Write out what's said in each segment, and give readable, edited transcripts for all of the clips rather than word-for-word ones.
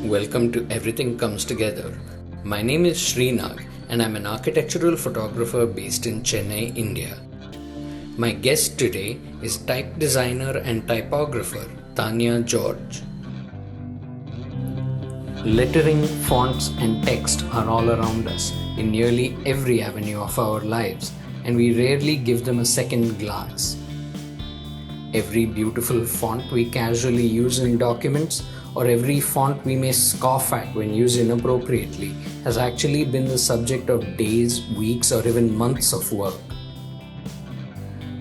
Welcome to Everything Comes Together. My name is Sreenag and I'm an architectural photographer based in Chennai, India. My guest today is type designer and typographer Tanya George. Lettering, fonts, and text are all around us in nearly every avenue of our lives, and we rarely give them a second glance. Every beautiful font we casually use in documents, or every font we may scoff at when used inappropriately, has actually been the subject of days, weeks, or even months of work.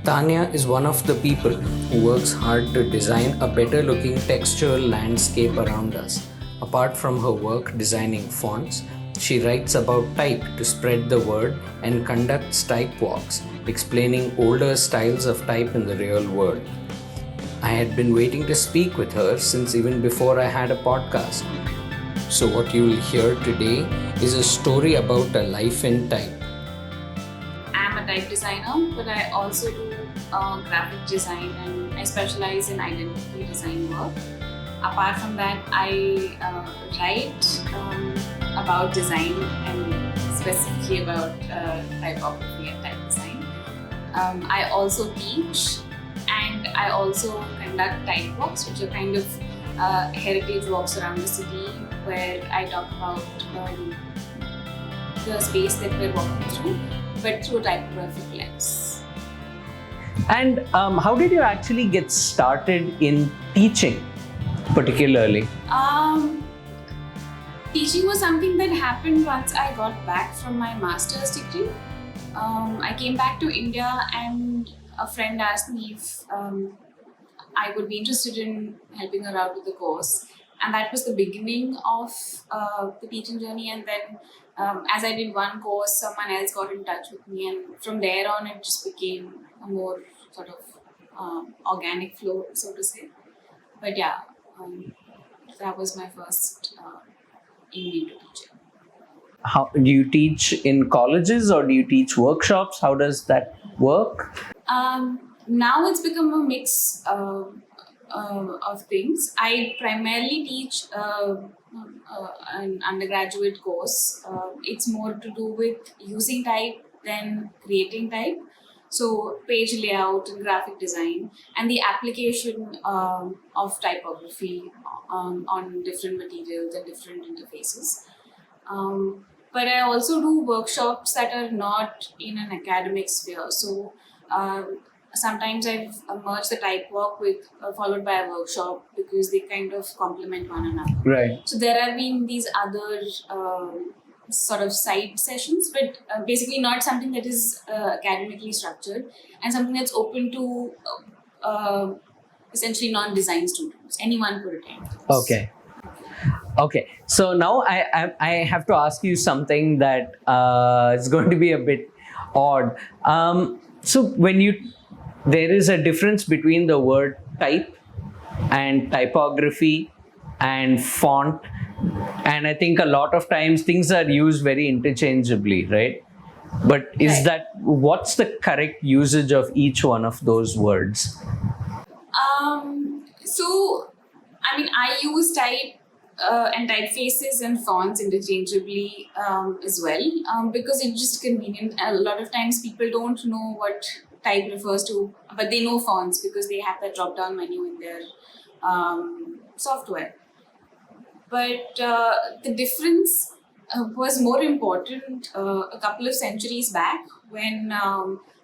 Tanya is one of the people who works hard to design a better looking textual landscape around us. Apart from her work designing fonts, she writes about type to spread the word and conducts type walks, explaining older styles of type in the real world. I had been waiting to speak with her since even before I had a podcast. So what you'll hear today is a story about a life in type. I'm a type designer, but I also do graphic design and I specialize in identity design work. Apart from that, I write about design and specifically about typography and type design. I also teach and I also conduct type walks, which are kind of heritage walks around the city where I talk about the space that we're walking through, but through a typographic lens. And how did you actually get started in teaching, particularly? Teaching was something that happened once I got back from my master's degree. I came back to India and a friend asked me if I would be interested in helping her out with the course. And that was the beginning of the teaching journey. And then as I did one course, someone else got in touch with me. And from there on, it just became a more sort of organic flow, so to say. But yeah, that was my first into teaching. How do you teach in colleges or do you teach workshops? How does that work? Now it's become a mix of things. I primarily teach an undergraduate course. It's more to do with using type than creating type. So page layout and graphic design and the application of typography on different materials and different interfaces. But I also do workshops that are not in an academic sphere. So sometimes I've merged the type work with followed by a workshop because they kind of complement one another. Right. So there have been these other sort of side sessions, but basically not something that is academically structured and something that's open to essentially non-design students. Anyone could attend. Okay. So now I have to ask you something that is going to be a bit odd. So there is a difference between the word type and typography and font. And I think a lot of times things are used very interchangeably, right? But what's the correct usage of each one of those words? So, I mean, I use type and typefaces and fonts interchangeably as well because it's just convenient. A lot of times people don't know what type refers to, but they know fonts because they have that drop-down menu in their software. But the difference was more important a couple of centuries back when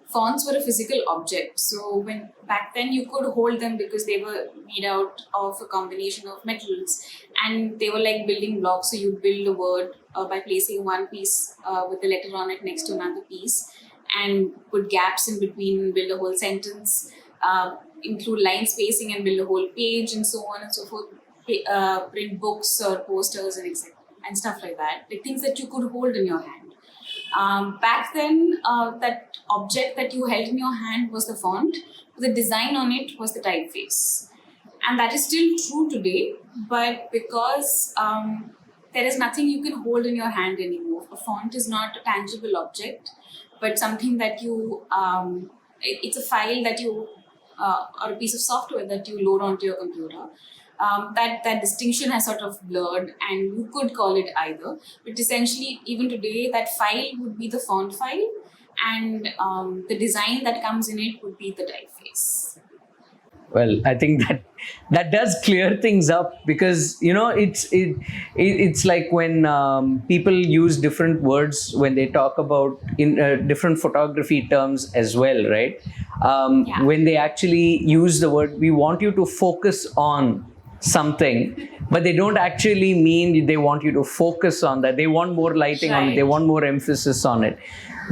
fonts were a physical object. So when back then you could hold them because they were made out of a combination of metals and they were like building blocks. So you build a word by placing one piece with the letter on it next to another piece and put gaps in between, build a whole sentence, include line spacing and build a whole page and so on and so forth. Print books or posters and stuff like that, like things that you could hold in your hand. Back then, that object that you held in your hand was the font. The design on it was the typeface, and that is still true today. But because there is nothing you can hold in your hand anymore, a font is not a tangible object, but something that you it's a file that you or a piece of software that you load onto your computer. that distinction has sort of blurred, and you could call it either. But essentially, even today, that file would be the font file, and the design that comes in it would be the typeface. Well, I think that does clear things up, because it's like when people use different words when they talk about in different photography terms as well, right? Yeah. When they actually use the word, we want you to focus on something, but they don't actually mean they want you to focus on that. They want more lighting on it. They Right. want more emphasis on it.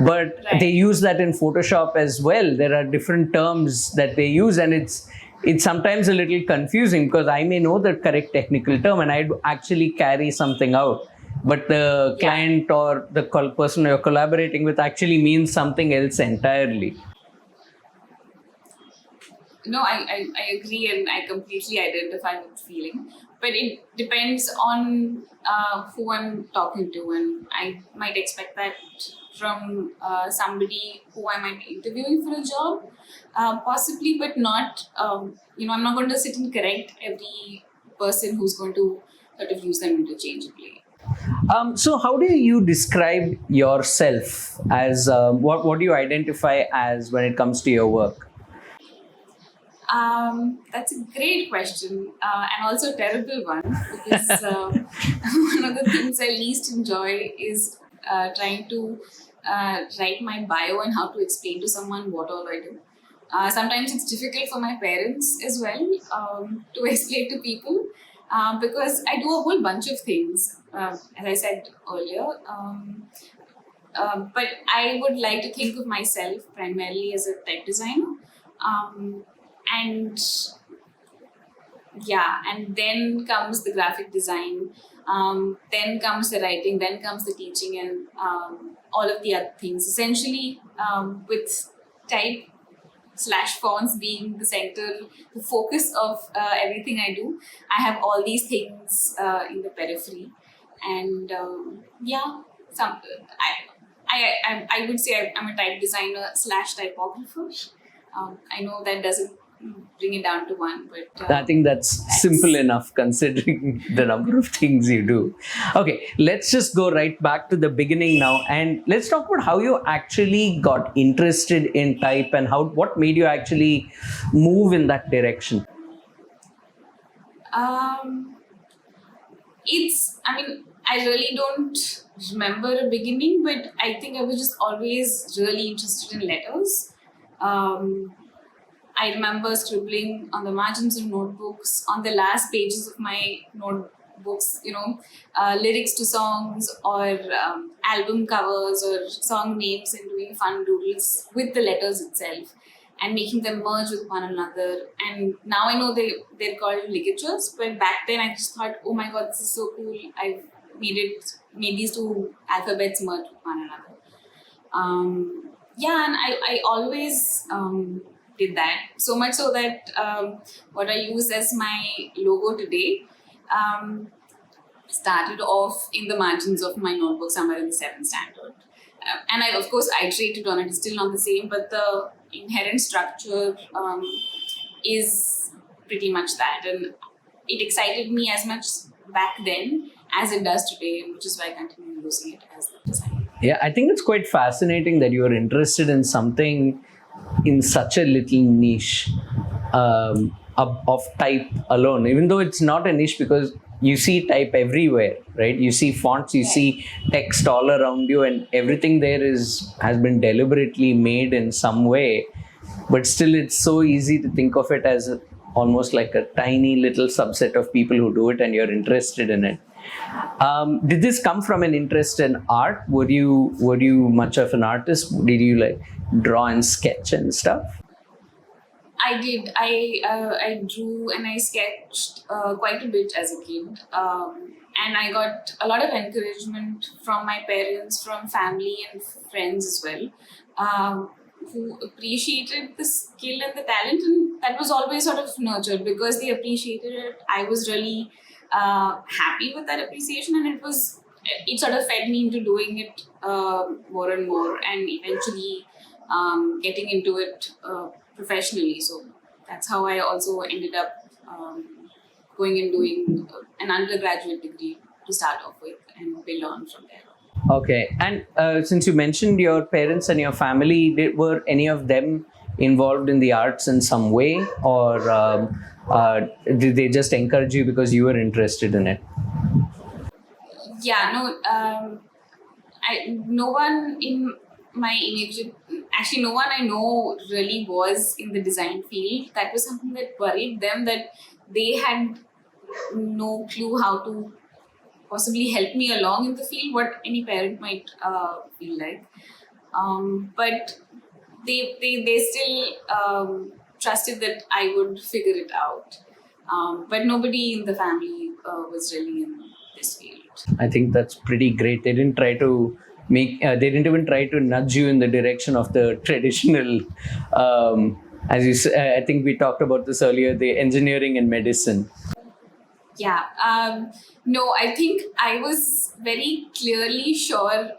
But Right. they use that in Photoshop as well. There are different terms that they use, and it's sometimes a little confusing, because I may know the correct technical term and I'd actually carry something out, but the Yeah. client or the person you're collaborating with actually means something else entirely. No, I agree, and I completely identify with the feeling. But it depends on who I'm talking to, and I might expect that from somebody who I might be interviewing for a job, possibly, but not. I'm not going to sit and correct every person who's going to sort of use them interchangeably. So how do you describe yourself as what do you identify as when it comes to your work? That's a great question, and also a terrible one, because one of the things I least enjoy is trying to write my bio and how to explain to someone what all I do. Sometimes it's difficult for my parents as well, to explain to people, because I do a whole bunch of things, as I said earlier. But I would like to think of myself primarily as a tech designer. Um, and yeah, and then comes the graphic design, then comes the writing, then comes the teaching, and all of the other things. Essentially, with type slash fonts being the center, the focus of everything I do, I have all these things in the periphery, and yeah, some I would say I'm a type designer slash typographer. I know that doesn't bring it down to one, but I think that's simple enough considering the number of things you do. Okay, let's just go right back to the beginning now, and let's talk about how you actually got interested in type, and what made you actually move in that direction. Um, I really don't remember a beginning, but I think I was just always really interested in letters. Um, I remember scribbling on the margins of notebooks, on the last pages of my notebooks, lyrics to songs, or album covers or song names, and doing fun doodles with the letters itself and making them merge with one another. And now I know they're called ligatures, but back then I just thought, oh my god, this is so cool. I've made these two alphabets merge with one another. Yeah, and I always did that, so much so that what I use as my logo today started off in the margins of my notebook somewhere in the 7th standard. And I, of course, iterated on it. It's still not the same, but the inherent structure is pretty much that. And it excited me as much back then as it does today, which is why I continue using it as the design. Yeah, I think it's quite fascinating that you're interested in something in such a little niche of type alone, even though it's not a niche, because you see type everywhere, right? You see fonts, you see text all around you, and everything there has been deliberately made in some way. But still, it's so easy to think of it as almost like a tiny little subset of people who do it, and you're interested in it. Did this come from an interest in art? Were you much of an artist? Did you like draw and sketch and stuff? I did. I drew and I sketched quite a bit as a kid, and I got a lot of encouragement from my parents, from family and friends as well, who appreciated the skill and the talent, and that was always sort of nurtured because they appreciated it. I was really happy with that appreciation, and it sort of fed me into doing it more and more, and eventually getting into it professionally. So that's how I also ended up going and doing an undergraduate degree to start off with and build on from there. Okay. And since you mentioned your parents and your family, were any of them involved in the arts in some way, or did they just encourage you because you were interested in it? Yeah, no, no one in my immediate, actually, no one I know really was in the design field. That was something that worried them, that they had no clue how to possibly help me along in the field, what any parent might feel like. But they still trusted that I would figure it out. But nobody in the family was really in this field. I think that's pretty great. They didn't try to they didn't even try to nudge you in the direction of the traditional, as I think we talked about this earlier, the engineering and medicine. Yeah. No, I think I was very clearly sure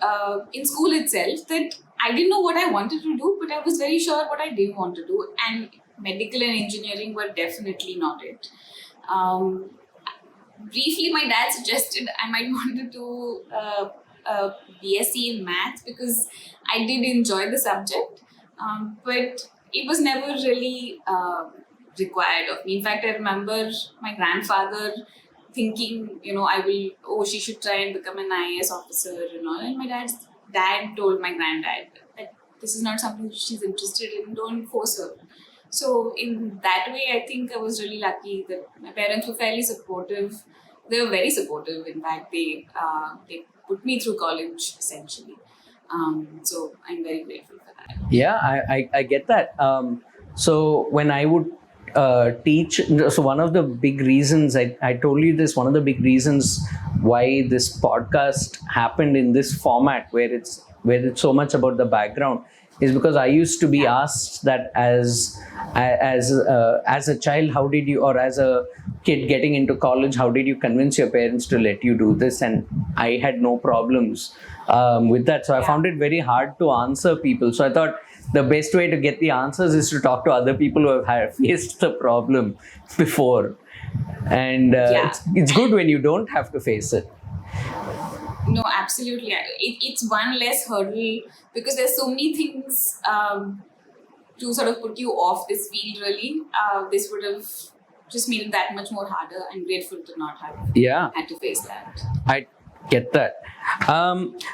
in school itself that I didn't know what I wanted to do, but I was very sure what I didn't want to do. And medical and engineering were definitely not it. Briefly, my dad suggested I might want to do a BSc in maths because I did enjoy the subject, but it was never really required of me. In fact, I remember my grandfather thinking, she should try and become an IAS officer and all. And my dad told my granddad that this is not something she's interested in, don't force her. So in that way, I think I was really lucky that my parents were fairly supportive. They were very supportive. In fact, they put me through college essentially. So I'm very grateful for that. Yeah, I get that. So when I would teach, so one of the big reasons, I told you this, one of the big reasons why this podcast happened in this format where it's so much about the background is because I used to be asked that as a child, how did you, or as a kid getting into college, how did you convince your parents to let you do this? And I had no problems with that. So I found it very hard to answer people. So I thought the best way to get the answers is to talk to other people who have faced the problem before. And it's good when you don't have to face it. No, absolutely. It's one less hurdle because there's so many things to sort of put you off this field, really. This would have just made it that much more harder. I'm grateful to not have had to face that. I get that.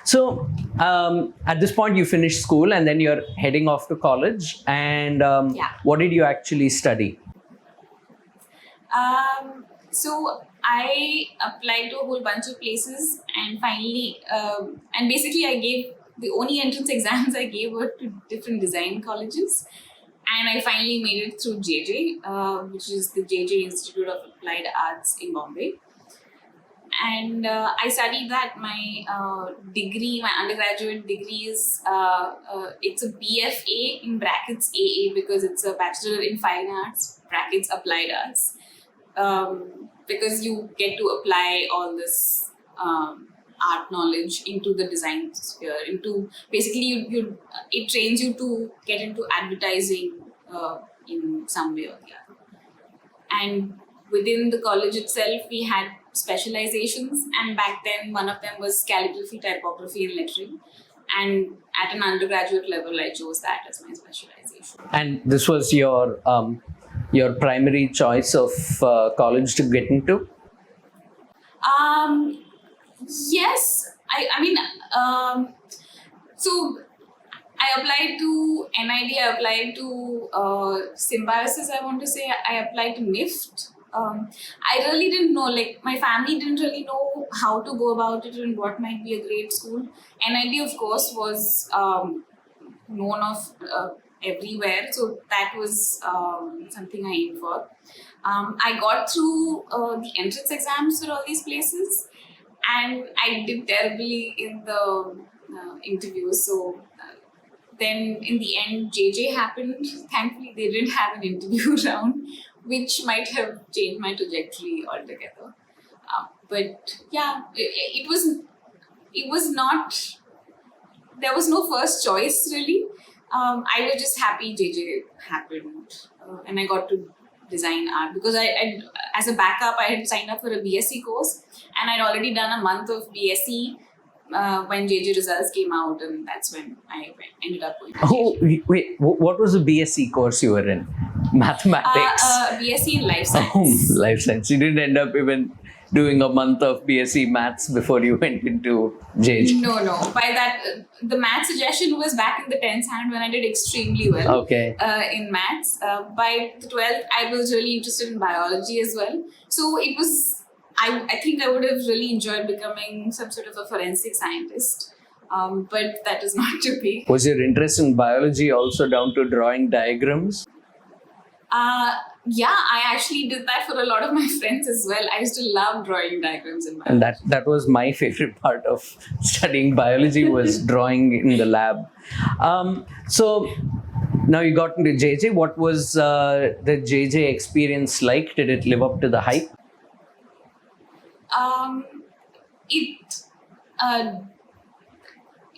So at this point, you finished school and then you're heading off to college. And what did you actually study? So I applied to a whole bunch of places and finally, and basically I gave, the only entrance exams I gave were to different design colleges. And I finally made it through JJ, which is the JJ Institute of Applied Arts in Bombay. And I studied that. My degree, my undergraduate degree is, it's a BFA in brackets AA because it's a Bachelor in Fine Arts, brackets Applied Arts. Because you get to apply all this art knowledge into the design sphere, into basically it trains you to get into advertising in some way or the other. And within the college itself, we had specializations, and back then one of them was calligraphy, typography, and lettering. And at an undergraduate level, I chose that as my specialization. And this was your primary choice of college to get into? Yes. I mean, so I applied to NID, I applied to Symbiosis, I want to say, I applied to NIFT. I really didn't know, like my family didn't really know how to go about it and what might be a great school. NID, of course, was known of everywhere, so that was something I aimed for. I got through the entrance exams for all these places, and I did terribly in the interviews. So then in the end, JJ happened. Thankfully, they didn't have an interview round, which might have changed my trajectory altogether. But yeah, it was not, there was no first choice really. I was just happy JJ happened and I got to design art, because I as a backup, I had signed up for a BSc course, and I'd already done a month of BSc when JJ results came out, and that's when I ended up going to Oh, JJ. wait, what was the BSc course you were in? Mathematics. BSc in life Oh, science. life science. You didn't end up even doing a month of BSc maths before you went into JJ. No. By that, the math suggestion was back in the 10th hand when I did extremely well Okay. in maths. By the 12th, I was really interested in biology as well. So it was, I think I would have really enjoyed becoming some sort of a forensic scientist. But that is not to be. Was your interest in biology also down to drawing diagrams? Yeah, I actually did that for a lot of my friends as well. I used to love drawing diagrams in biology. And that was my favorite part of studying biology was drawing in the lab. So now you got into JJ. What was the JJ experience like? Did it live up to the hype? It uh,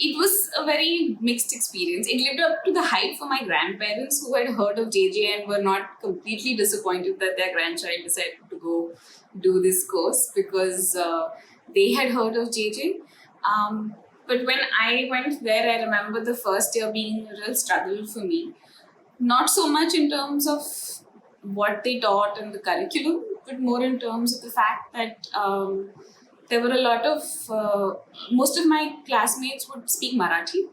it was a very mixed experience. It lived up to the hype for my grandparents, who had heard of JJ and were not completely disappointed that their grandchild decided to go do this course, because they had heard of JJ. But when I went there, I remember the first year being a real struggle for me. Not so much in terms of what they taught and the curriculum, but more in terms of the fact that there were a lot of, most of my classmates would speak Marathi.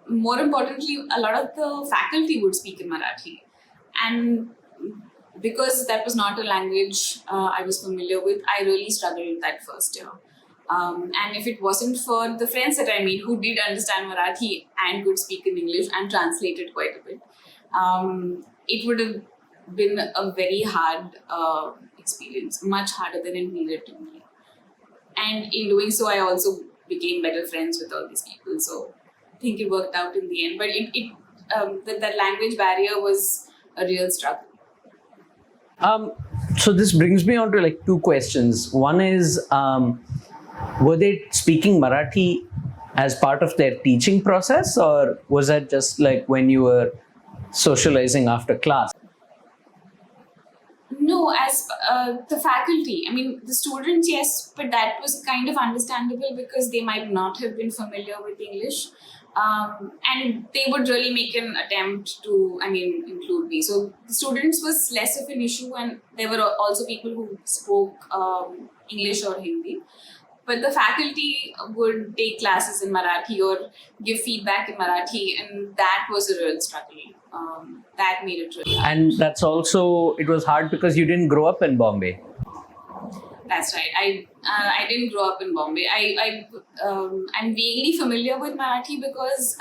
More importantly, a lot of the faculty would speak in Marathi. And because that was not a language I was familiar with, I really struggled that first year. And if it wasn't for the friends that I made who did understand Marathi and could speak in English and translated quite a bit, it would have been a very hard experience, much harder than it needed to be. And in doing so, I also became better friends with all these people. So I think it worked out in the end. But that language barrier was a real struggle. So this brings me on to like two questions. One is, were they speaking Marathi as part of their teaching process, or was that just like when you were socializing after class? No, as the faculty, I mean, the students, yes, but that was kind of understandable because they might not have been familiar with English. And they would really make an attempt to, include me. So the students was less of an issue, and there were also people who spoke English or Hindi. But the faculty would take classes in Marathi or give feedback in Marathi, and that was a real struggle. That made it really hard. And that's also, it was hard because you didn't grow up in Bombay. That's right. I didn't grow up in Bombay. I'm vaguely familiar with Marathi because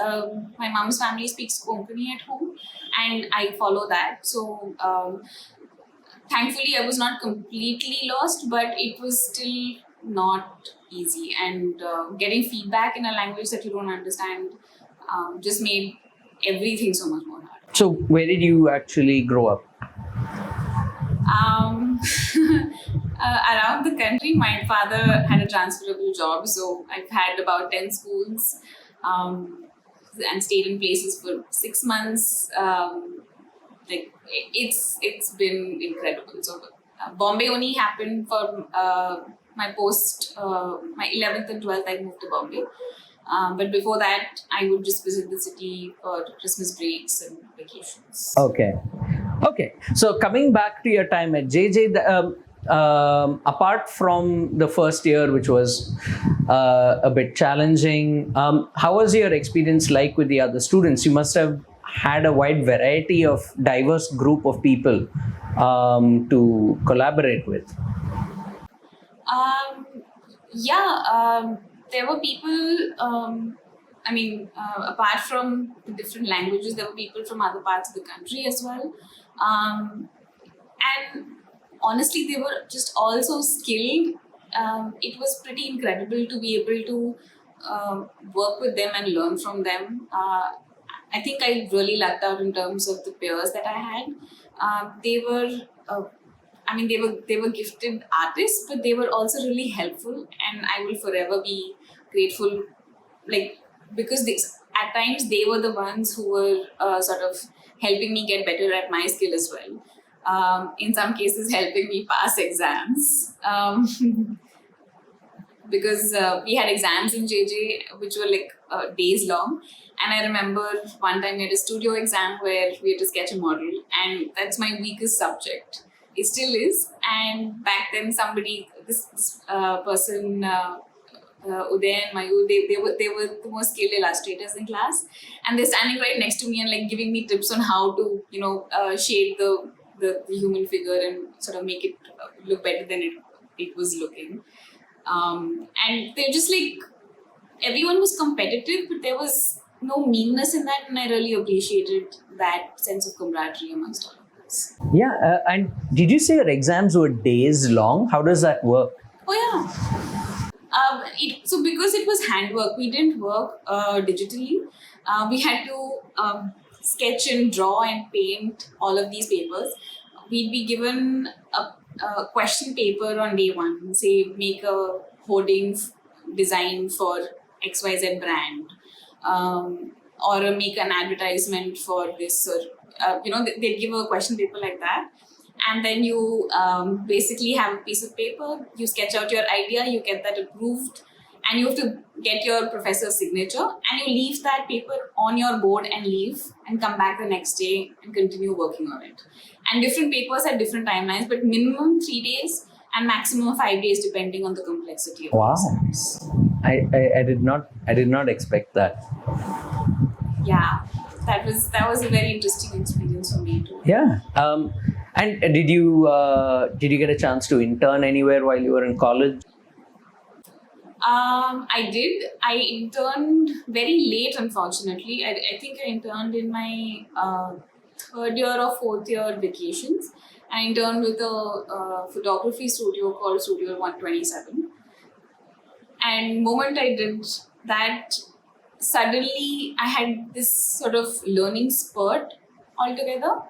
my mom's family speaks Konkani at home, and I follow that. So thankfully, I was not completely lost, but it was still not easy. And getting feedback in a language that you don't understand just made everything so much more hard. So where did you actually grow up? Around the country. My father had a transferable job, so I've had about 10 schools and stayed in places for 6 months. It's been incredible. So Bombay only happened for my 11th and 12th. I moved to Bombay. But before that, I would just visit the city for Christmas breaks and vacations. Okay. So coming back to your time at JJ, apart from the first year, which was a bit challenging, how was your experience like with the other students? You must have had a wide variety of diverse group of people to collaborate with. There were people, apart from the different languages, there were people from other parts of the country as well. And honestly, they were just all so skilled. It was pretty incredible to be able to work with them and learn from them. I think I really lucked out in terms of the peers that I had. They were gifted artists, but they were also really helpful, and I will forever be grateful, because at times they were the ones who were sort of helping me get better at my skill as well. in some cases helping me pass exams. Because we had exams in JJ which were like days long. And I remember one time we had a studio exam where we had to sketch a model, and that's my weakest subject. It still is. And back then, this person, Uday and Mayu, they were the most skilled illustrators in class, and they're standing right next to me and like giving me tips on how to, shade the human figure and sort of make it look better than it was looking. And they're just like, everyone was competitive, but there was no meanness in that, and I really appreciated that sense of camaraderie amongst all of us. Yeah, and did you say your exams were days long? How does that work? Oh yeah. So because it was handwork, we didn't work digitally. We had to sketch and draw and paint all of these papers. We'd be given a question paper on day one, say make a hoarding design for XYZ brand, or make an advertisement for this, or they'd give a question paper like that. And then you basically have a piece of paper, you sketch out your idea, you get that approved, and you have to get your professor's signature, and you leave that paper on your board and leave, and come back the next day and continue working on it. And different papers had different timelines, but minimum 3 days and maximum 5 days depending on the complexity of the exams. I did not expect that. Yeah, that was a very interesting experience for me too. Yeah. And did you get a chance to intern anywhere while you were in college? I did. I interned very late, unfortunately. I think I interned in my third year or fourth year vacations. I interned with a photography studio called Studio 127. And moment I did that, suddenly I had this sort of learning spurt altogether,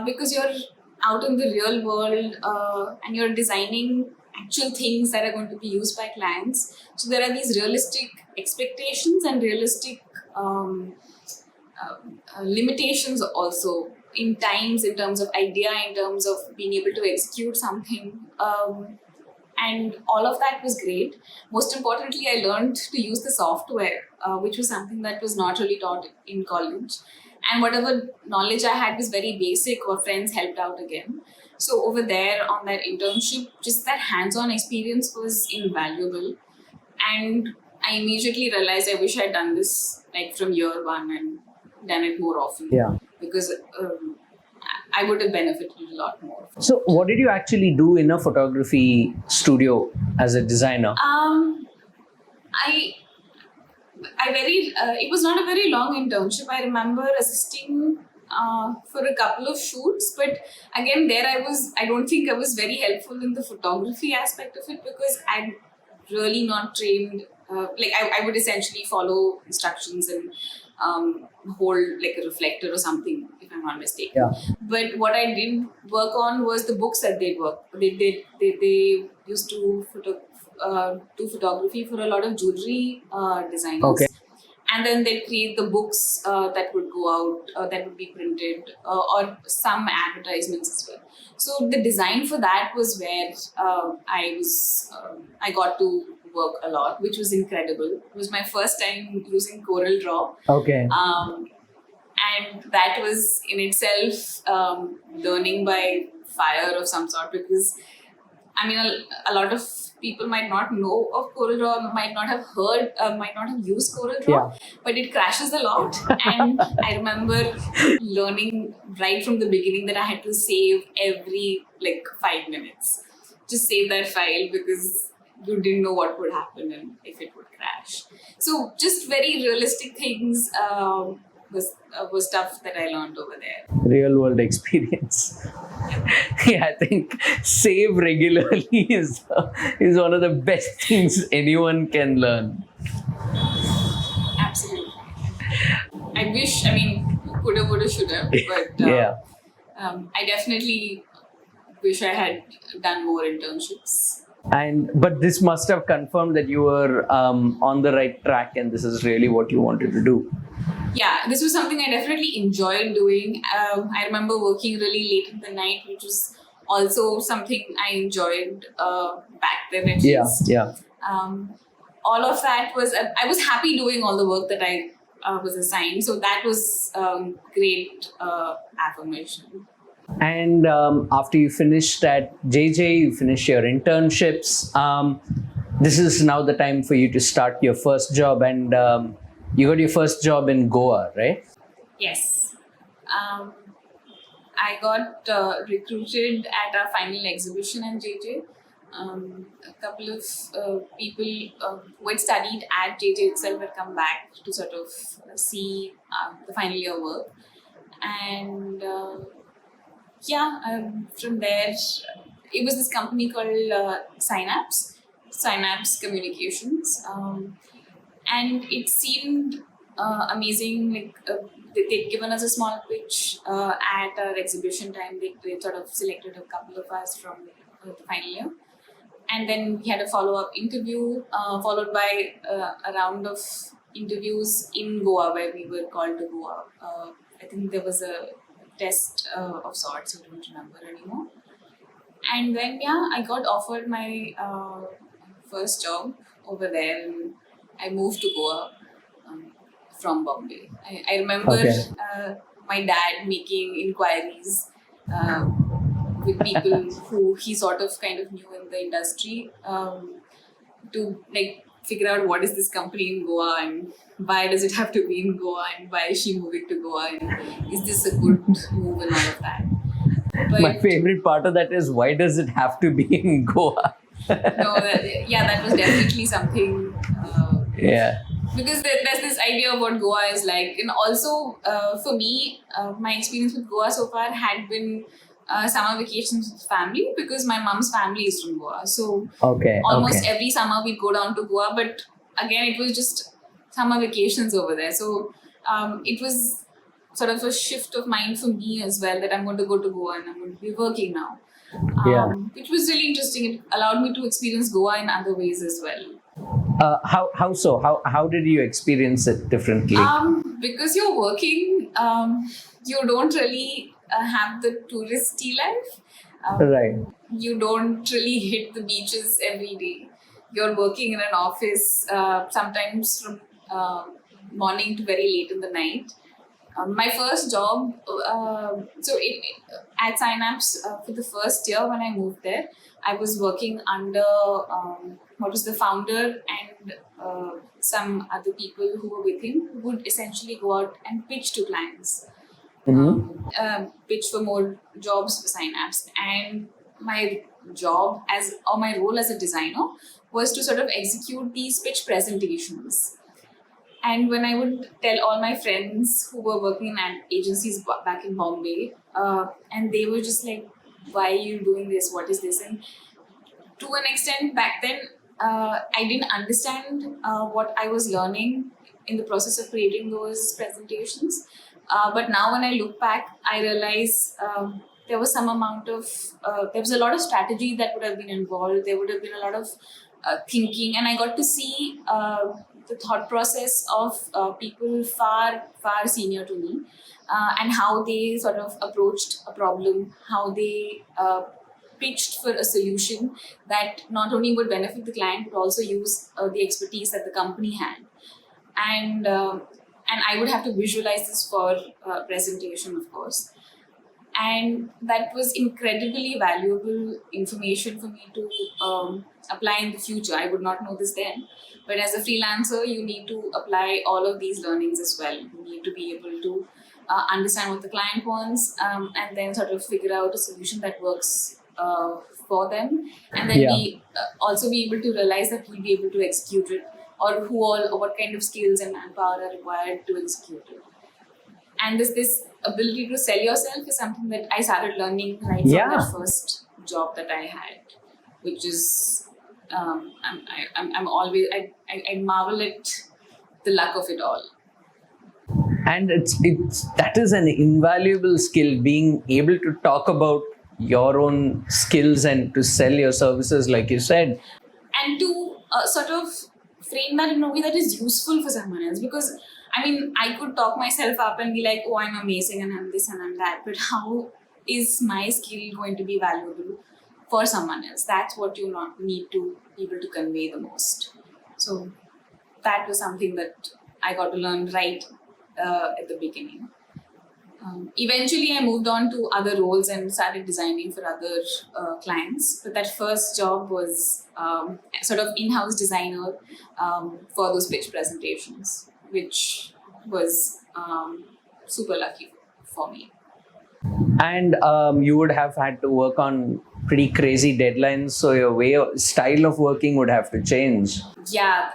because you're out in the real world and you're designing actual things that are going to be used by clients. So there are these realistic expectations and realistic limitations also in times, in terms of idea, in terms of being able to execute something. And all of that was great. Most importantly, I learned to use the software, which was something that was not really taught in college. And whatever knowledge I had was very basic, or friends helped out again. So over there on that internship, just that hands-on experience was invaluable. And I immediately realized I wish I'd done this like from year one and done it more often. Yeah. Because I would have benefited a lot more. So what did you actually do in a photography studio as a designer? It was not a very long internship. I remember assisting for a couple of shoots, but again there I don't think I was very helpful in the photography aspect of it, because I'm really not trained. I would essentially follow instructions and hold like a reflector or something, if I'm not mistaken. Yeah. But what I did work on was the books that they used to do photography for a lot of jewelry designers. Okay. And then they'd create the books that would go out, that would be printed, or some advertisements as well. So the design for that was where I got to work a lot, which was incredible. It was my first time using Corel Draw. Okay. And that was in itself learning by fire of some sort, because I mean, a lot of people might not know of Corel Draw, might not have used Corel Draw, Yeah. but it crashes a lot. And I remember learning right from the beginning that I had to save every 5 minutes. Just save that file, because you didn't know what would happen and if it would crash. So just very realistic things was stuff that I learned over there. Real world experience. Yeah, I think save regularly is one of the best things anyone can learn. Absolutely. Coulda, woulda, shoulda, but Yeah. I definitely wish I had done more internships. But this must have confirmed that you were on the right track, and this is really what you wanted to do. Yeah, this was something I definitely enjoyed doing. I remember working really late in the night, which was also something I enjoyed back then at least. Yeah. All of that was, I was happy doing all the work that I was assigned. So that was great affirmation. And after you finished at JJ, you finished your internships. This is now the time for you to start your first job, and you got your first job in Goa, right? Yes. I got recruited at our final exhibition at JJ. A couple of people who had studied at JJ itself had come back to sort of see the final year work. And from there, it was this company called Synapse Communications. And it seemed amazing. Like they'd given us a small pitch at our exhibition time. They sort of selected a couple of us from the final year, and then we had a follow-up interview, followed by a round of interviews in Goa, where we were called to Goa. I think there was a test of sorts. I don't remember anymore. And then I got offered my first job over there, and I moved to Goa from Bombay. I remember my dad making inquiries with people who he sort of kind of knew in the industry to like figure out what is this company in Goa and why does it have to be in Goa and why is she moving to Goa and is this a good move and all of that. But my favorite part of that is, why does it have to be in Goa? that was definitely something. Because there's this idea of what Goa is like, and also for me, my experience with Goa so far had been summer vacations with family, because my mom's family is from Goa. So almost every summer we'd go down to Goa, but again it was just summer vacations over there. So it was sort of a shift of mind for me as well, that I'm going to go to Goa and I'm going to be working now. Which was really interesting. It allowed me to experience Goa in other ways as well. How so? How did you experience it differently? Because you're working, you don't really have the touristy life. Right. You don't really hit the beaches every day. You're working in an office, sometimes from morning to very late in the night. My first job, at Synapse, for the first year when I moved there, I was working under what was the founder and some other people who were with him, who would essentially go out and pitch to clients, pitch for more jobs for Synapse. And my my role as a designer was to sort of execute these pitch presentations. And when I would tell all my friends who were working in agencies back in Bombay, and they were just like, why are you doing this? What is this? And to an extent back then, I didn't understand what I was learning in the process of creating those presentations. But now when I look back, I realize there was some amount of, there was a lot of strategy that would have been involved. There would have been a lot of thinking, and I got to see the thought process of people far senior to me, and how they sort of approached a problem, how they pitched for a solution that not only would benefit the client but also use the expertise that the company had. And I would have to visualize this for presentation, of course. And that was incredibly valuable information for me to apply in the future. I would not know this then. But as a freelancer, you need to apply all of these learnings as well. You need to be able to understand what the client wants, and then sort of figure out a solution that works for them. And then also be able to realize that we'll be able to execute it, or what kind of skills and manpower are required to execute it. And this ability to sell yourself is something that I started learning right from that first job that I had, which is I'm always I marvel at the luck of it all. And it's that is an invaluable skill, being able to talk about your own skills and to sell your services, like you said. And to sort of frame that in a way that is useful for someone else. Because I mean, I could talk myself up and be like, oh, I'm amazing and I'm this and I'm that, but how is my skill going to be valuable for someone else? That's what you not need to be able to convey the most. So that was something that I got to learn right at the beginning. Eventually, I moved on to other roles and started designing for other clients. But that first job was sort of in-house designer for those pitch presentations, which was super lucky for me. And you would have had to work on pretty crazy deadlines, so your style of working would have to change. Yeah,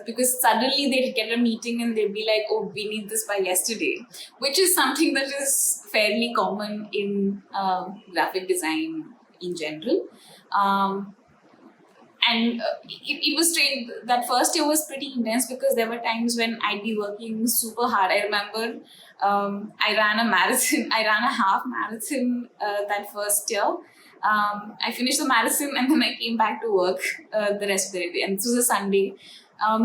because suddenly they'd get a meeting and they'd be like, oh, we need this by yesterday, which is something that is fairly common in graphic design in general. And it was strange. That first year was pretty intense because there were times when I'd be working super hard. I remember I ran a marathon, I ran a half marathon that first year. I finished the marathon and then I came back to work the rest of the day. And this was a Sunday.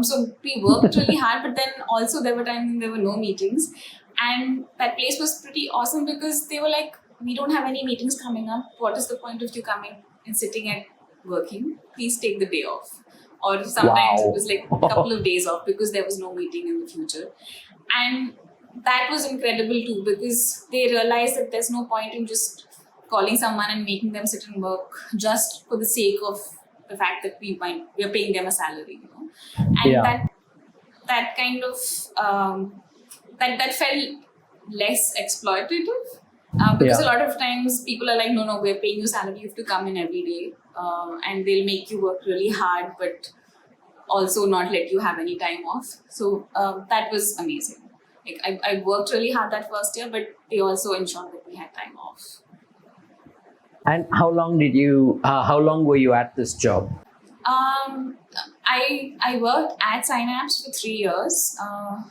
So we worked really hard, but then also there were times when there were no meetings. And that place was pretty awesome because they were like, we don't have any meetings coming up. What is the point of you coming and sitting at working? Please take the day off. Or sometimes Wow. it was like a couple of days off because there was no meeting in the future. And that was incredible too because they realized that there's no point in just calling someone and making them sit and work just for the sake of the fact that we're paying them a salary, you know. And Yeah. that kind of that felt less exploitative. Because Yeah. a lot of times people are like, no, we're paying you salary, you have to come in every day, and they'll make you work really hard, but also not let you have any time off. So that was amazing. Like I worked really hard that first year, but they also ensured that we had time off. And how long were you at this job? Um, I worked at Synapse for 3 years.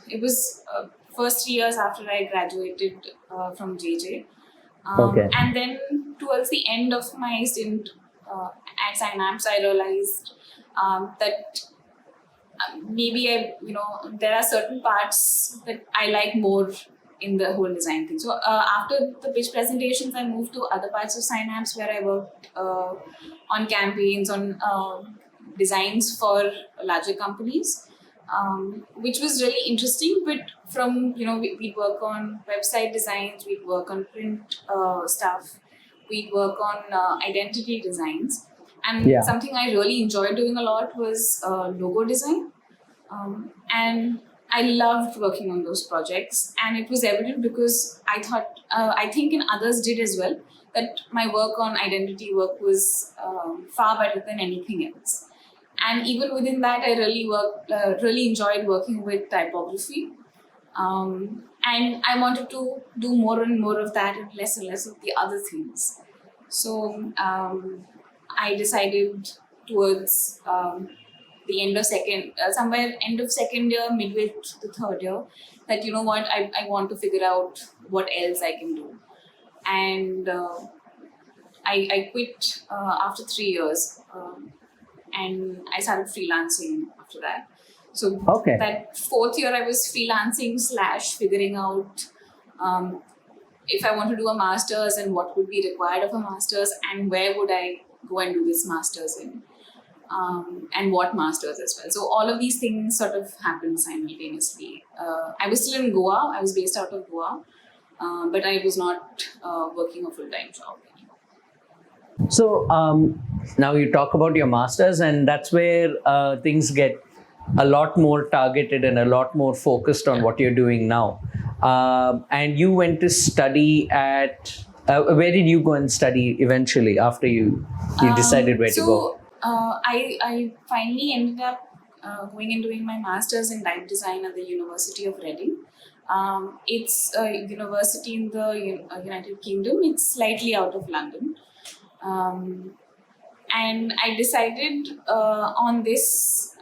It was first 3 years after I graduated from JJ. Okay. And then towards the end of my stint at Synapse, I realized that there are certain parts that I like more in the whole design thing. So after the pitch presentations, I moved to other parts of Synapse where I worked on campaigns, on designs for larger companies, which was really interesting. But from, we'd work on website designs, we'd work on print stuff, we'd work on identity designs. And Yeah. something I really enjoyed doing a lot was logo design. And I loved working on those projects. And it was evident because I think in others did as well, that my work on identity work was far better than anything else. And even within that, I really enjoyed working with typography. And I wanted to do more and more of that and less of the other things. So I decided towards the end of somewhere end of second year, midway to the third year, that you know what, I want to figure out what else I can do. And I quit after 3 years, and I started freelancing after that. So Okay. that fourth year, I was freelancing / figuring out if I want to do a master's and what would be required of a master's and where would I go and do this master's in, and what master's as well. So all of these things sort of happened simultaneously. I was still in Goa. I was based out of Goa, but I was not working a full-time job anymore. So now you talk about your masters, and that's where things get a lot more targeted and a lot more focused on what you're doing now. And you went to study at where did you go and study eventually after you decided where to go? I finally ended up going and doing my master's in type design at the University of Reading. It's a university in the United Kingdom. It's slightly out of London. And I decided on this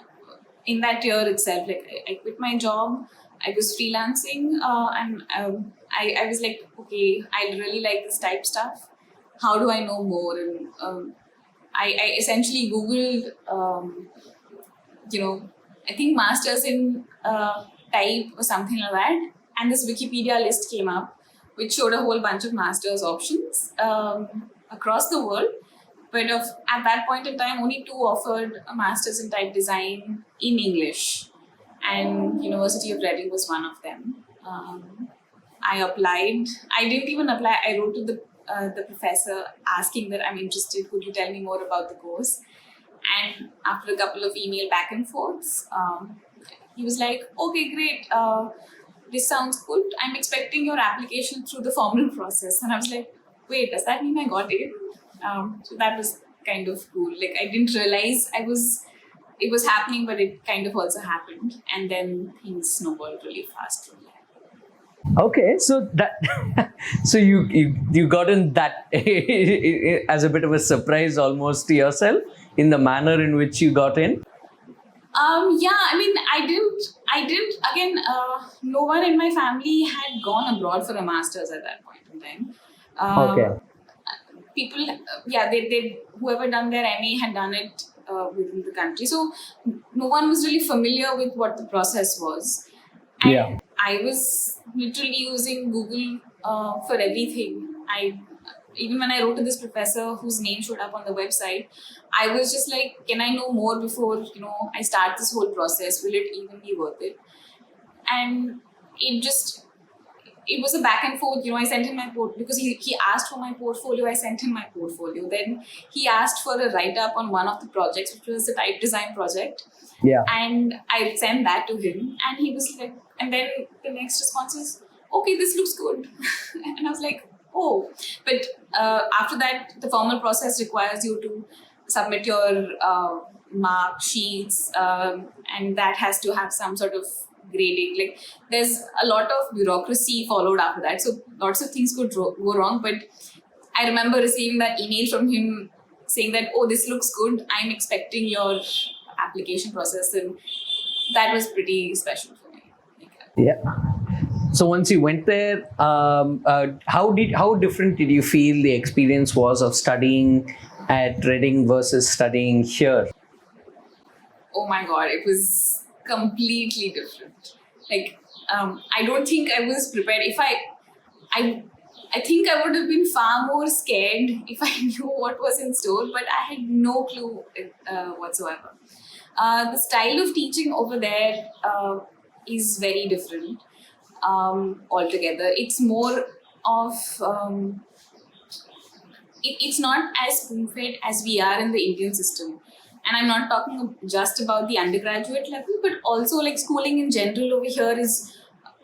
in that year itself. Like I quit my job, I was freelancing, and I was like, okay, I really like this type stuff. how do I know more? And I essentially Googled, I think masters in type or something like that. And this Wikipedia list came up, which showed a whole bunch of masters options across the world. But at that point in time, only two offered a master's in type design in English. And University of Reading was one of them. I applied. I didn't even apply. I wrote to the professor asking that I'm interested. Could you tell me more about the course? And after a couple of email back and forths, he was like, "Okay, great. This sounds good. I'm expecting your application through the formal process." And I was like, "Wait, does that mean I got it?" So that was kind of cool. Like I didn't realize it was happening, but it kind of also happened, and then things snowballed really fast from there. Okay, so that so you got in that as a bit of a surprise almost to yourself in the manner in which you got in. Yeah, I mean, I didn't, again, no one in my family had gone abroad for a master's at that point in time. Okay. People, they whoever done their MA had done it within the country. So no one was really familiar with what the process was. And Yeah. I was literally using Google for everything. Even when I wrote to this professor whose name showed up on the website, I was just like, can I know more before I start this whole process? Will it even be worth it? And it was a back and forth. I sent him my because he asked for my portfolio. I sent him my portfolio. Then he asked for a write up on one of the projects, which was the type design project. Yeah. And I sent that to him, and he was like, and then the next response is, "Okay, this looks good." And I was like, "Oh," but after that, the formal process requires you to submit your mark sheets, and that has to have some sort of grading. Like there's a lot of bureaucracy followed after that, so lots of things could go wrong. But I remember receiving that email from him saying that, "Oh, this looks good. I'm expecting your application process," and that was pretty special for me. Yeah. So once you went there, how different did you feel the experience was of studying at Reading versus studying here? Oh my god, it was completely different. Like I don't think I was prepared. I I think I would have been far more scared if I knew what was in store, but I had no clue whatsoever. The style of teaching over there is very different altogether. It's more of it's not as spoon-fed as we are in the Indian system. And I'm not talking just about the undergraduate level, but also like schooling in general over here is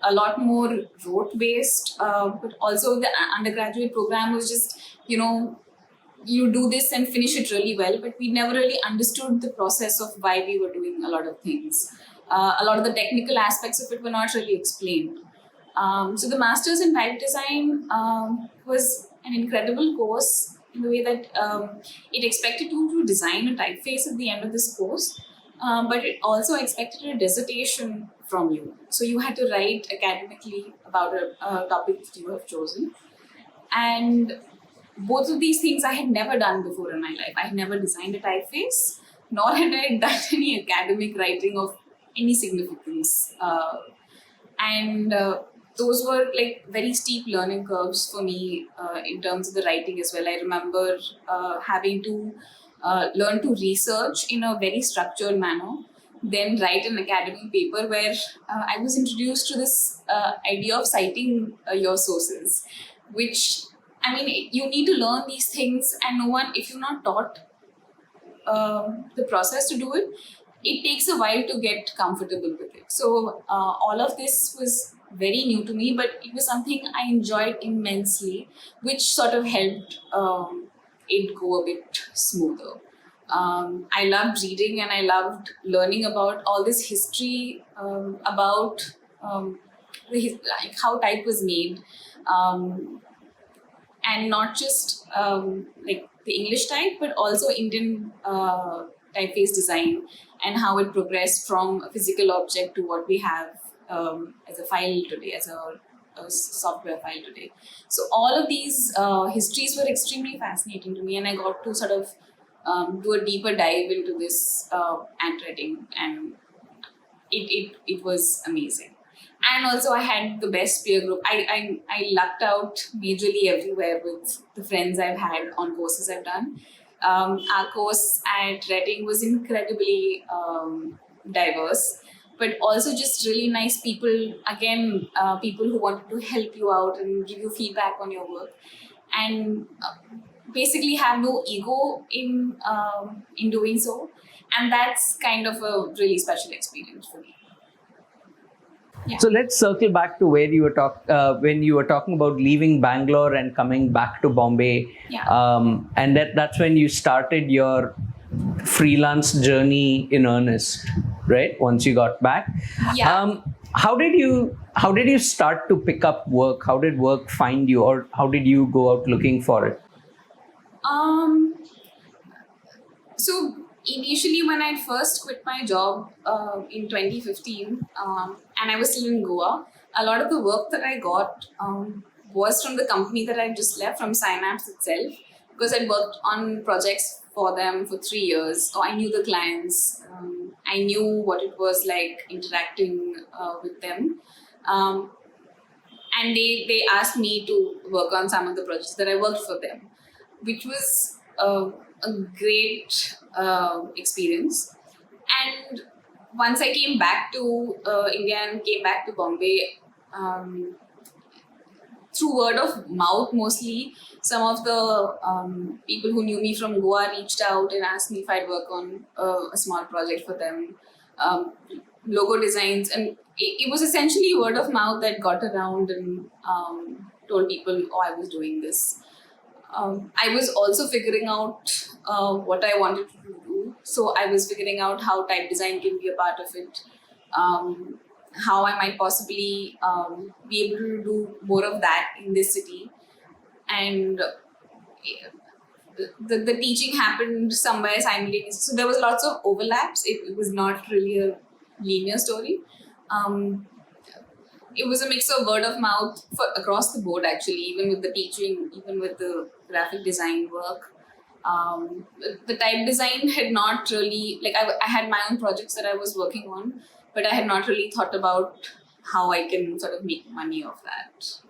a lot more rote-based. But also the undergraduate program was just, you do this and finish it really well. But we never really understood the process of why we were doing a lot of things. A lot of the technical aspects of it were not really explained. So the Masters in Type Design was an incredible course in the way that it expected you to design a typeface at the end of this course, but it also expected a dissertation from you. So you had to write academically about a topic that you have chosen. And both of these things I had never done before in my life. I had never designed a typeface, nor had I done any academic writing of any significance. And those were like very steep learning curves for me in terms of the writing as well. I remember having to learn to research in a very structured manner, then write an academic paper where I was introduced to this idea of citing your sources, which, I mean, you need to learn these things, and no one, if you're not taught the process to do it, it takes a while to get comfortable with it. So all of this was very new to me, but it was something I enjoyed immensely, which sort of helped it go a bit smoother. I loved reading and I loved learning about all this history about like how type was made, and not just like the English type, but also Indian typeface design and how it progressed from a physical object to what we have as a file today, as a software file today. So all of these histories were extremely fascinating to me, and I got to sort of do a deeper dive into this ant writing, and it was amazing. And also I had the best peer group. I lucked out majorly everywhere with the friends I've had on courses I've done. Our course at Reading was incredibly diverse, but also just really nice people. Again, people who wanted to help you out and give you feedback on your work, and basically have no ego in doing so. And that's kind of a really special experience for me. Yeah. So let's circle back to where you were when you were talking about leaving Bangalore and coming back to Bombay. Yeah. And that's when you started your freelance journey in earnest, right? Once you got back. Yeah. How did you start to pick up work? How did work find you, or how did you go out looking for it? So initially, when I first quit my job in 2015, and I was still in Goa, a lot of the work that I got was from the company that I just left, from Synapse itself, because I'd worked on projects for them for 3 years. So I knew the clients, I knew what it was like interacting with them. And they asked me to work on some of the projects that I worked for them, which was a great experience. And once I came back to India and came back to Bombay, through word of mouth mostly, some of the people who knew me from Goa reached out and asked me if I'd work on a small project for them, logo designs, and it was essentially word of mouth that got around and told people, oh, I was doing this. I was also figuring out what I wanted to do. So I was figuring out how type design can be a part of it, how I might possibly be able to do more of that in this city. And the teaching happened somewhere simultaneously. So there was lots of overlaps. It was not really a linear story. It was a mix of word of mouth across the board, actually, even with the teaching, even with the graphic design work. The type design had not really, like I had my own projects that I was working on, but I had not really thought about how I can sort of make money of that.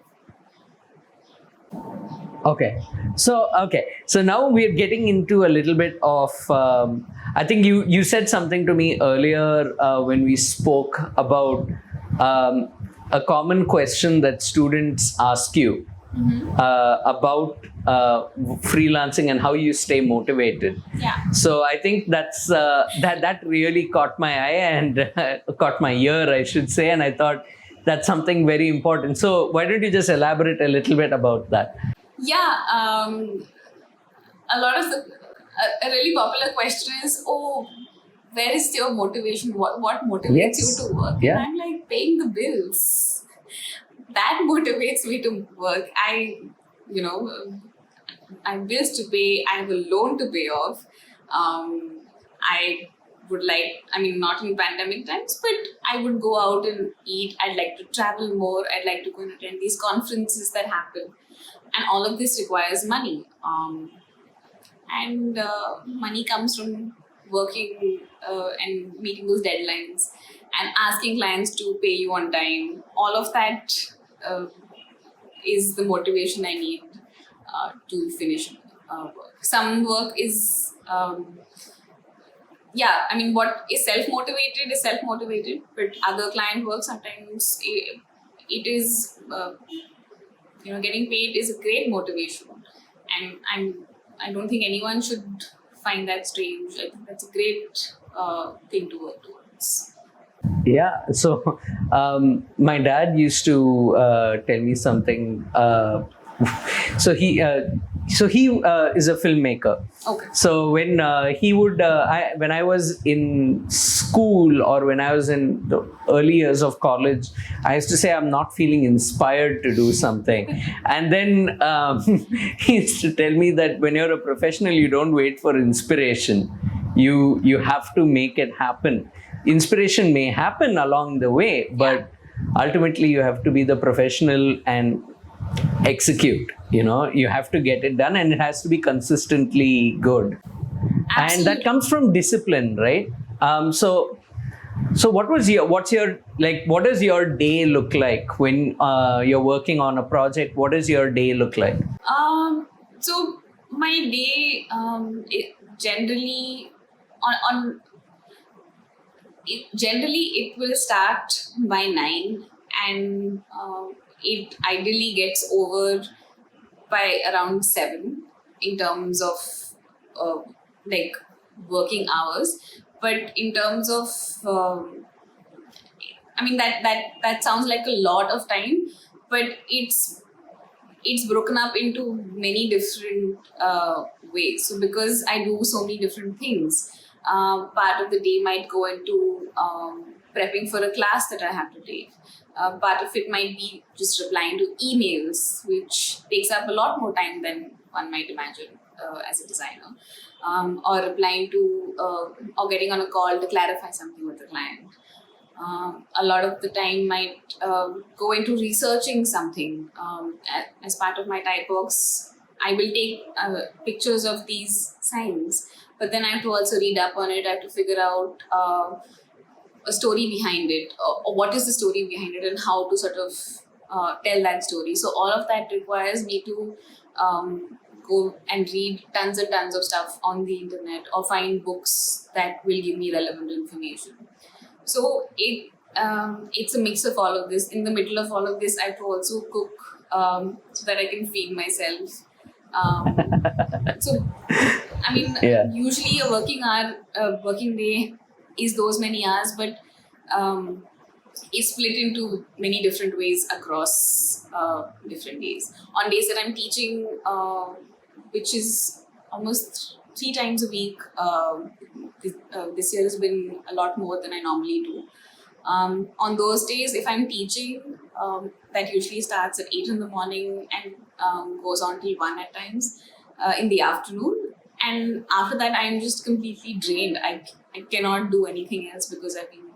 Okay. So now we're getting into a little bit of, I think you said something to me earlier when we spoke about a common question that students ask you about freelancing and how you stay motivated. Yeah. So I think that's that really caught my eye and caught my ear, I should say, and I thought that's something very important. So why don't you just elaborate a little bit about that? Yeah, a lot of a really popular question is, oh, where is your motivation? What motivates you to work? Yeah. And I'm like, paying the bills. That motivates me to work. I have bills to pay. I have a loan to pay off. I would like, not in pandemic times, but I would go out and eat. I'd like to travel more. I'd like to go and attend these conferences that happen. And all of this requires money. And money comes from working and meeting those deadlines and asking clients to pay you on time. All of that is the motivation I need to finish work. Some work is, what is self-motivated, but other client work sometimes it is, getting paid is a great motivation. And I don't think anyone should find that strange. I think that's a great thing to work towards. Yeah. So my dad used to tell me something. So he is a filmmaker. Okay. So when he would, when I was in school or when I was in the early years of college, I used to say I'm not feeling inspired to do something, and then he used to tell me that when you're a professional, you don't wait for inspiration. You have to make it happen. Inspiration may happen along the way, but ultimately you have to be the professional and execute. You have to get it done, and it has to be consistently good. And that Absolutely. comes from discipline, right? So what does your day look like when you're working on a project? What does your day look like? So my day, generally on generally it will start by 9, and it ideally gets over by around 7 in terms of uh, like working hours. But in terms of I mean that sounds like a lot of time, but it's broken up into many different ways. So because I do so many different things, part of the day might go into prepping for a class that I have to take. Part of it might be just replying to emails, which takes up a lot more time than one might imagine as a designer, or replying to or getting on a call to clarify something with the client. A lot of the time might go into researching something. As part of my type works, I will take pictures of these signs, but then I have to also read up on it. I have to figure out a story behind it, or what is the story behind it, and how to sort of tell that story. So all of that requires me to go and read tons and tons of stuff on the internet, or find books that will give me relevant information. So it's a mix of all of this. In the middle of all of this, I have to also cook, so that I can feed myself. So I mean, Yeah. usually a working day is those many hours, but um, it's split into many different ways across different days. On days that I'm teaching, which is almost 3 times a week, this year has been a lot more than I normally do. On those days, if I'm teaching, that usually starts at 8 in the morning and goes on till 1 at times in the afternoon. And after that, I'm just completely drained. I cannot do anything else because I've been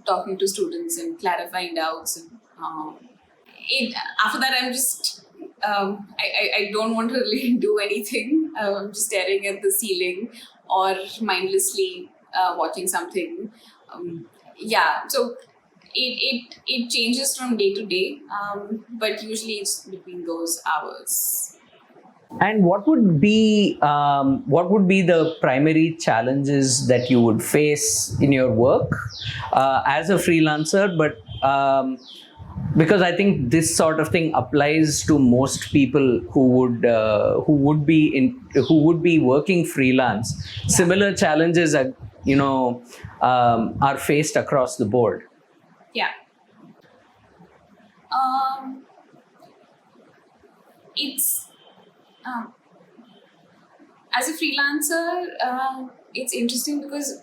talking to students and clarifying doubts. And after that, I'm just, I don't want to really do anything. I'm just staring at the ceiling or mindlessly watching something. Yeah, so it changes from day to day, but usually it's between those hours. And what would be the primary challenges that you would face in your work as a freelancer? But because I think this sort of thing applies to most people who would be working freelance. Similar challenges are faced across the board. Yeah. Um, it's um, as a freelancer, it's interesting because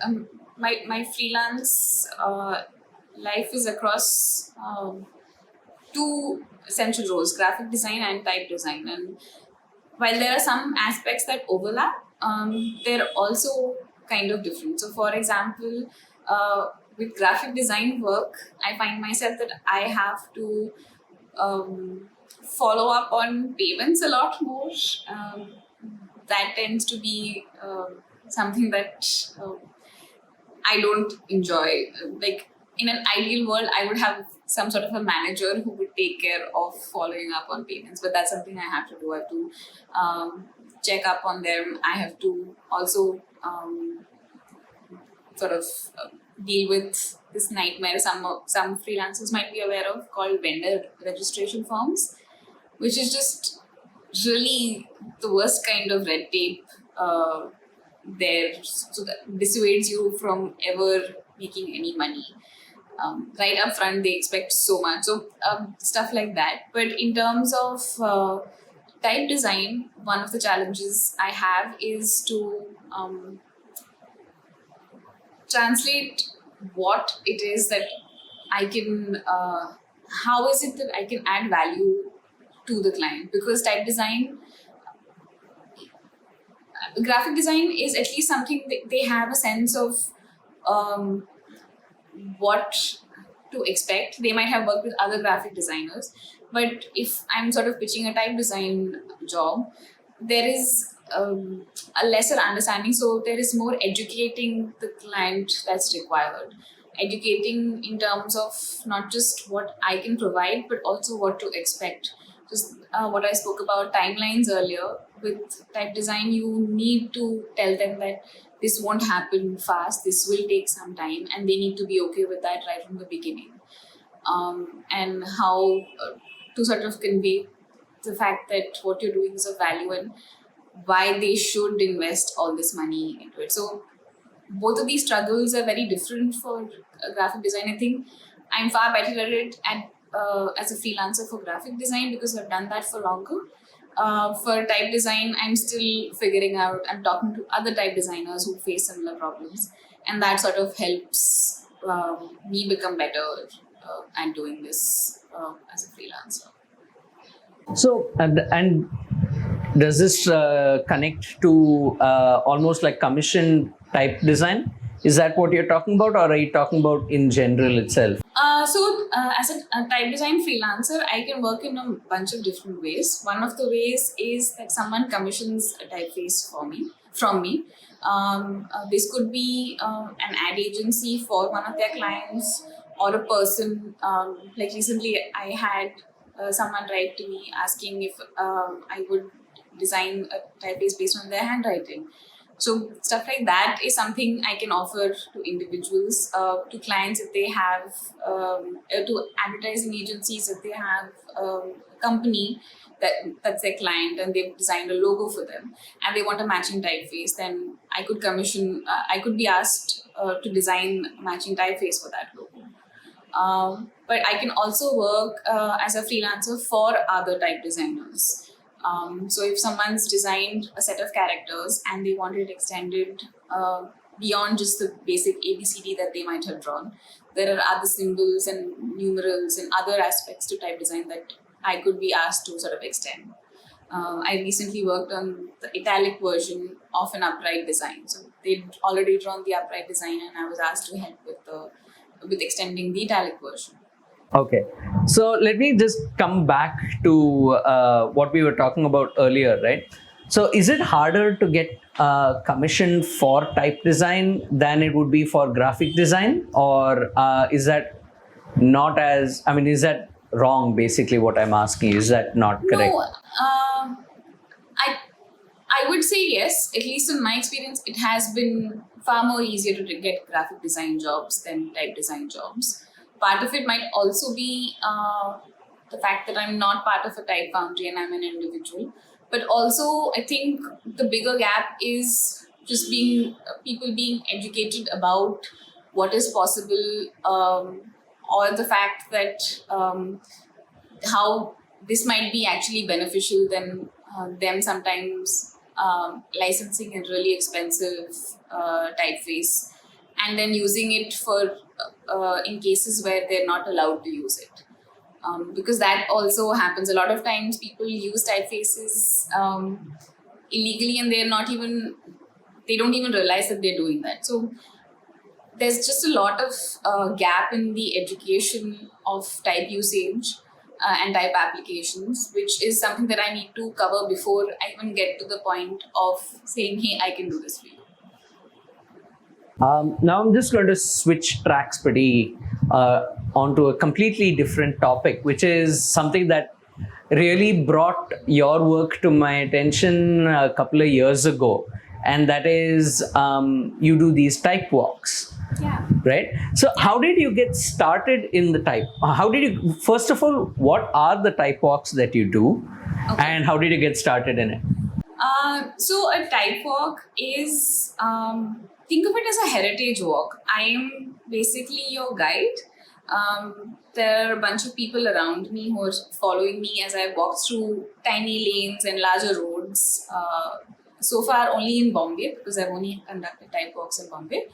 my freelance life is across two essential roles: graphic design and type design. And while there are some aspects that overlap, they're also kind of different. So, for example, with graphic design work, I find myself that I have to follow up on payments a lot more. Um, that tends to be something that I don't enjoy. Like, in an ideal world, I would have some sort of a manager who would take care of following up on payments, but that's something I have to do. I have to check up on them. I have to also sort of deal with this nightmare some freelancers might be aware of, called vendor registration forms, which is just really the worst kind of red tape there, so that dissuades you from ever making any money. Right up front, they expect so much. So stuff like that. But in terms of type design, one of the challenges I have is to translate what it is that I can, how is it that I can add value to the client? Because type design, graphic design is at least something that they have a sense of what to expect. They might have worked with other graphic designers, but if I'm sort of pitching a type design job, there is a lesser understanding. So there is more educating the client that's required. Educating in terms of not just what I can provide, but also what to expect. Just what I spoke about timelines earlier. With type design, you need to tell them that this won't happen fast, this will take some time, and they need to be okay with that right from the beginning. And how to sort of convey the fact that what you're doing is of value and why they should invest all this money into it. So both of these struggles are very different for graphic design. I think I'm far better at it as a freelancer for graphic design because I've done that for longer. For type design, I'm still figuring out. I'm talking to other type designers who face similar problems, and that sort of helps me become better at doing this as a freelancer. So, and does this connect to almost like commission type design? Is that what you're talking about, or are you talking about in general itself? As a type design freelancer, I can work in a bunch of different ways. One of the ways is that someone commissions a typeface from me. This could be an ad agency for one of their clients, or a person. Like recently, I had someone write to me asking if I would design a typeface based on their handwriting. So stuff like that is something I can offer to individuals, to clients if they have, to advertising agencies if they have a company that's their client and they've designed a logo for them and they want a matching typeface. Then I could commission, I could be asked to design a matching typeface for that logo. But I can also work as a freelancer for other type designers. So if someone's designed a set of characters and they want it extended beyond just the basic ABCD that they might have drawn, there are other symbols and numerals and other aspects to type design that I could be asked to sort of extend. I recently worked on the italic version of an upright design. So they'd already drawn the upright design and I was asked to help with extending the italic version. Okay, so let me just come back to what we were talking about earlier, right? So is it harder to get commission for type design than it would be for graphic design, or is that not as, I mean, is that wrong basically what I'm asking? Is that not correct? No, I would say yes. At least in my experience, it has been far more easier to get graphic design jobs than type design jobs. Part of it might also be the fact that I'm not part of a type foundry and I'm an individual. But also, I think the bigger gap is just people being educated about what is possible, or the fact that how this might be actually beneficial than them sometimes licensing a really expensive typeface and then using it for in cases where they're not allowed to use it. Because that also happens. A lot of times people use typefaces illegally and they don't even realize that they're doing that. So there's just a lot of gap in the education of type usage and type applications, which is something that I need to cover before I even get to the point of saying, hey, I can do this for you. Now I'm just going to switch tracks pretty onto a completely different topic, which is something that really brought your work to my attention a couple of years ago, and that is you do these type walks. Yeah. Right? So how did you get started in the type? First of all, what are the type walks that you do, Okay. and how did you get started in it? So a type walk is, think of it as a heritage walk. I am basically your guide. There are a bunch of people around me who are following me as I walk through tiny lanes and larger roads. So far only in Bombay, because I've only conducted type walks in Bombay.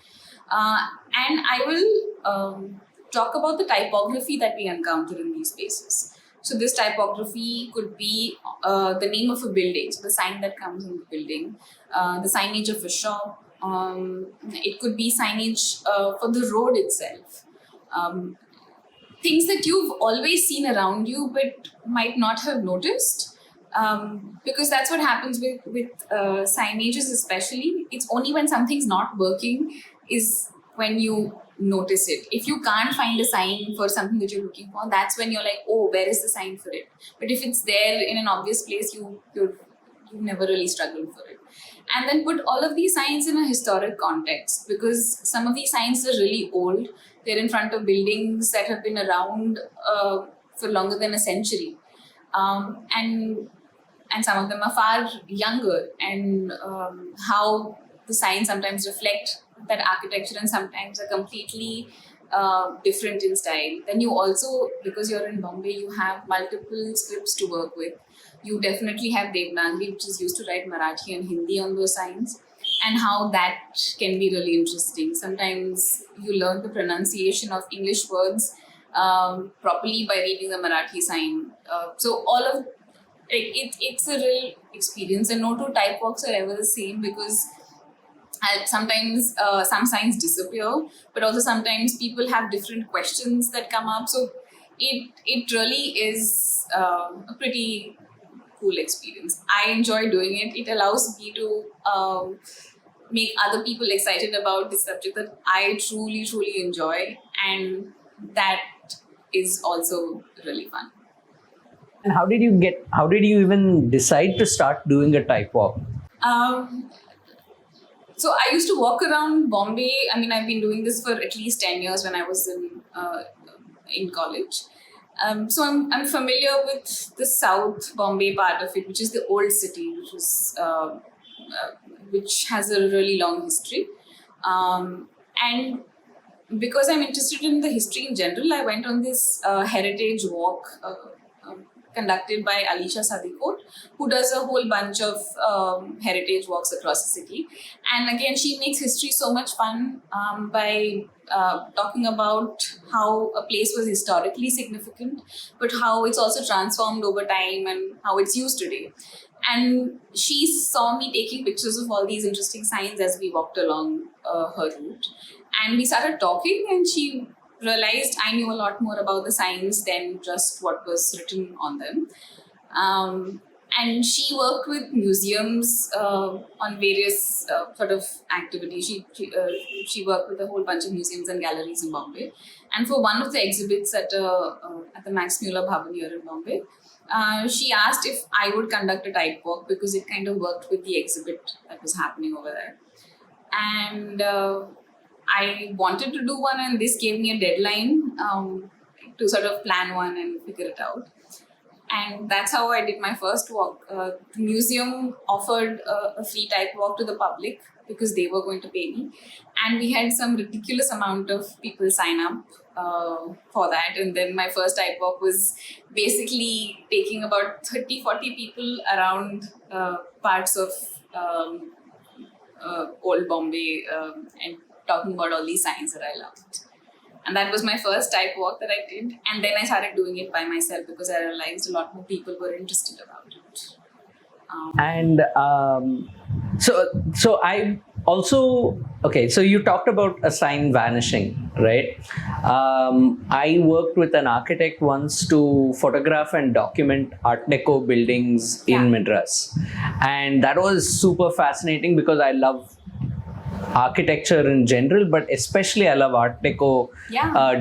And I will talk about the typography that we encounter in these spaces. So this typography could be the name of a building, so the sign that comes in the building, the signage of a shop. It could be signage for the road itself. things that you've always seen around you but might not have noticed. Because that's what happens with signages, especially. It's only when something's not working is when you notice it. If you can't find a sign for something that you're looking for, that's when you're like, oh, where is the sign for it? But if it's there in an obvious place, you've never really struggled for it. And then put all of these signs in a historic context, because some of these signs are really old. They're in front of buildings that have been around for longer than a century. And some of them are far younger, and how the signs sometimes reflect that architecture and sometimes are completely different in style. Then you also, because you're in Bombay, you have multiple scripts to work with. You definitely have Devanagari, which is used to write Marathi and Hindi on those signs, and how that can be really interesting. Sometimes you learn the pronunciation of English words properly by reading the Marathi sign. So all of it's a real experience, and no two type works are ever the same, because sometimes some signs disappear, but also sometimes people have different questions that come up. So it really is a pretty cool experience. I enjoy doing it. It allows me to make other people excited about the subject that I truly enjoy, and that is also really fun. And how did you even decide to start doing a type walk? So I used to walk around Bombay. I mean, I've been doing this for at least 10 years when I was in college. So I'm familiar with the South Bombay part of it, which is the old city, which has a really long history. And because I'm interested in the history in general, I went on this heritage walk conducted by Alisha Sadikot, who does a whole bunch of heritage walks across the city. And again, she makes history so much fun by talking about how a place was historically significant, but how it's also transformed over time and how it's used today. And she saw me taking pictures of all these interesting signs as we walked along her route. And we started talking, and she realized I knew a lot more about the signs than just what was written on them. And she worked with museums on various sort of activities. She worked with a whole bunch of museums and galleries in Bombay. And for one of the exhibits at the Max Muller Bhavan here in Bombay, she asked if I would conduct a type walk, because it kind of worked with the exhibit that was happening over there. And I wanted to do one, and this gave me a deadline to sort of plan one and figure it out. And that's how I did my first walk. The museum offered a free type walk to the public because they were going to pay me. And we had some ridiculous amount of people sign up for that. And then my first type walk was basically taking about 30-40 people around parts of old Bombay and talking about all these signs that I loved. And that was my first type walk that I did. And then I started doing it by myself because I realized a lot more people were interested about it. So I also, okay, so you talked about a sign vanishing, right? I worked with an architect once to photograph and document Art Deco buildings in Madras. And that was super fascinating because I love architecture in general, but especially I love Art Deco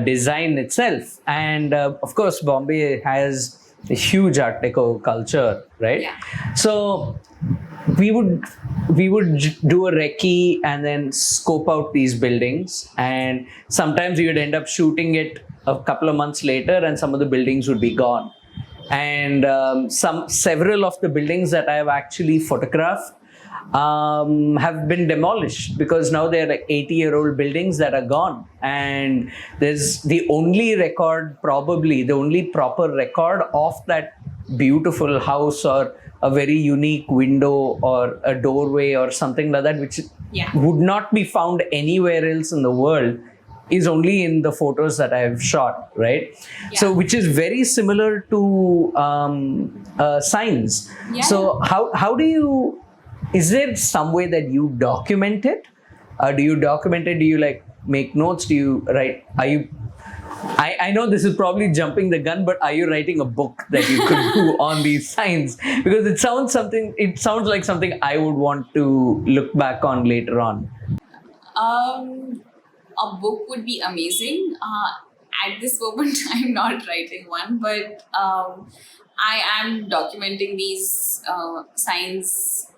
design itself. And of course, Bombay has a huge Art Deco culture, right? Yeah. So we would do a recce and then scope out these buildings, and sometimes we would end up shooting it a couple of months later, and some of the buildings would be gone. And several of the buildings that I have actually photographed have been demolished because now they're like 80-year-old buildings that are gone. And there's the only record, probably the only proper record of that beautiful house or a very unique window or a doorway or something like that, which would not be found anywhere else in the world, is only in the photos that I've shot, right? Yeah. So, which is very similar to signs. Yeah. So, how do you? Is there some way that you document it? Do you document it? Do you like make notes? Do you write? I know this is probably jumping the gun, but are you writing a book that you could do on these signs? Because it sounds like something I would want to look back on later on. A book would be amazing. At this moment, I'm not writing one, but I am documenting these signs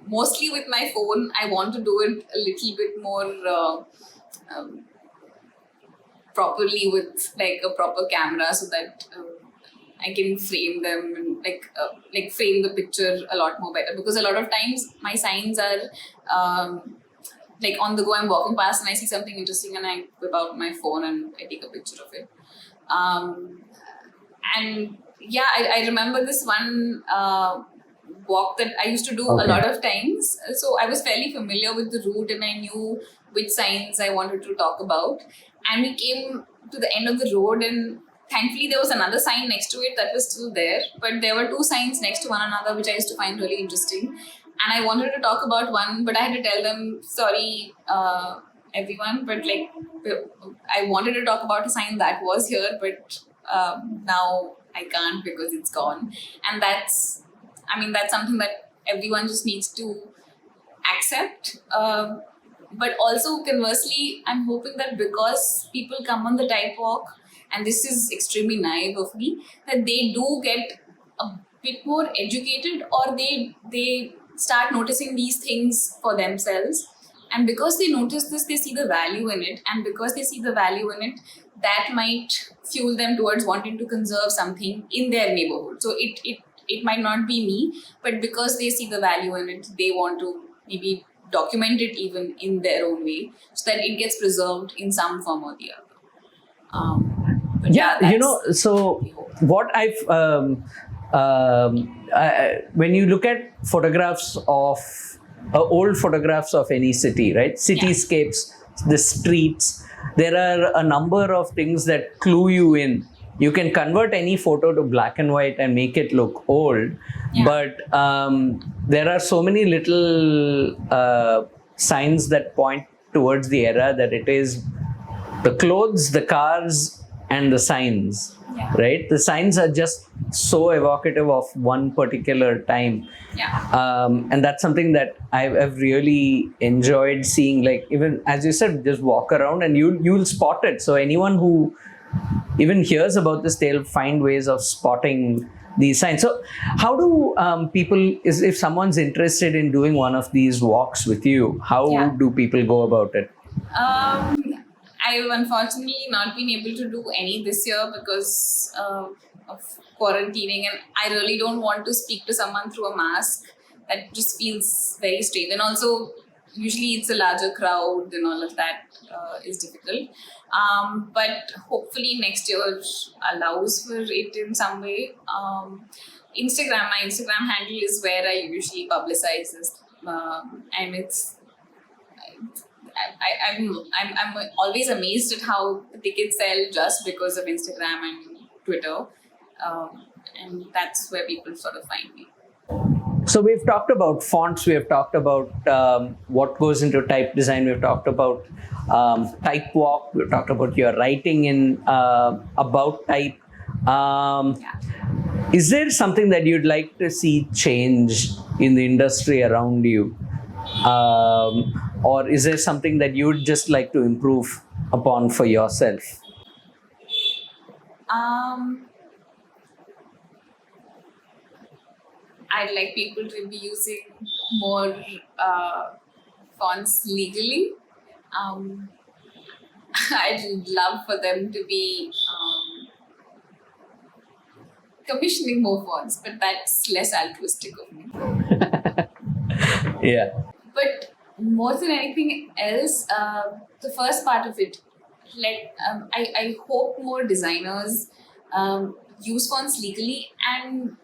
mostly with my phone. I want to do it a little bit more um, properly with like a proper camera, so that I can frame them and like frame the picture a lot more better. Because a lot of times my signs are like on the go. I'm walking past and I see something interesting and I whip out my phone and I take a picture of it. Um, and yeah, I remember this one walk that I used to do a lot of times. So I was fairly familiar with the route and I knew which signs I wanted to talk about. And we came to the end of the road, and thankfully there was another sign next to it that was still there. But there were two signs next to one another, which I used to find really interesting. And I wanted to talk about one, but I had to tell them, sorry, everyone, but like I wanted to talk about a sign that was here, but now I can't because it's gone. And that's something that everyone just needs to accept. But also conversely, I'm hoping that because people come on the type walk, and this is extremely naive of me, that they do get a bit more educated, or they start noticing these things for themselves. And because they notice this, they see the value in it. And because they see the value in it, that might fuel them towards wanting to conserve something in their neighborhood. So it might not be me, but because they see the value in it, they want to maybe document it even in their own way, so that it gets preserved in some form or the other. But So what when you look at photographs of old photographs of any city, right? Cityscapes, the streets, there are a number of things that clue you in. You can convert any photo to black and white and make it look old, but there are so many little signs that point towards the era, that it is the clothes, the cars, and the signs, right? The signs are just so evocative of one particular time. And that's something that I've really enjoyed seeing. Like, even as you said, just walk around and you'll spot it. So anyone who even hears about this, they'll find ways of spotting these signs. So how do people, if someone's interested in doing one of these walks with you, how do people go about it? I've unfortunately not been able to do any this year because of quarantining, and I really don't want to speak to someone through a mask. That just feels very strange. And also, usually it's a larger crowd and all of that is difficult. But hopefully next year allows for it in some way. My Instagram handle is where I usually publicize this, and it's. I'm always amazed at how the tickets sell just because of Instagram and Twitter, and that's where people sort of find me. So we've talked about fonts, we have talked about what goes into type design, we've talked about type walk, we've talked about your writing in about type. Is there something that you'd like to see change in the industry around you? Or is there something that you would just like to improve upon for yourself? I'd like people to be using more fonts legally. I'd love for them to be commissioning more fonts, but that's less altruistic of me. Yeah. But more than anything else, the first part of it, I hope more designers use fonts legally and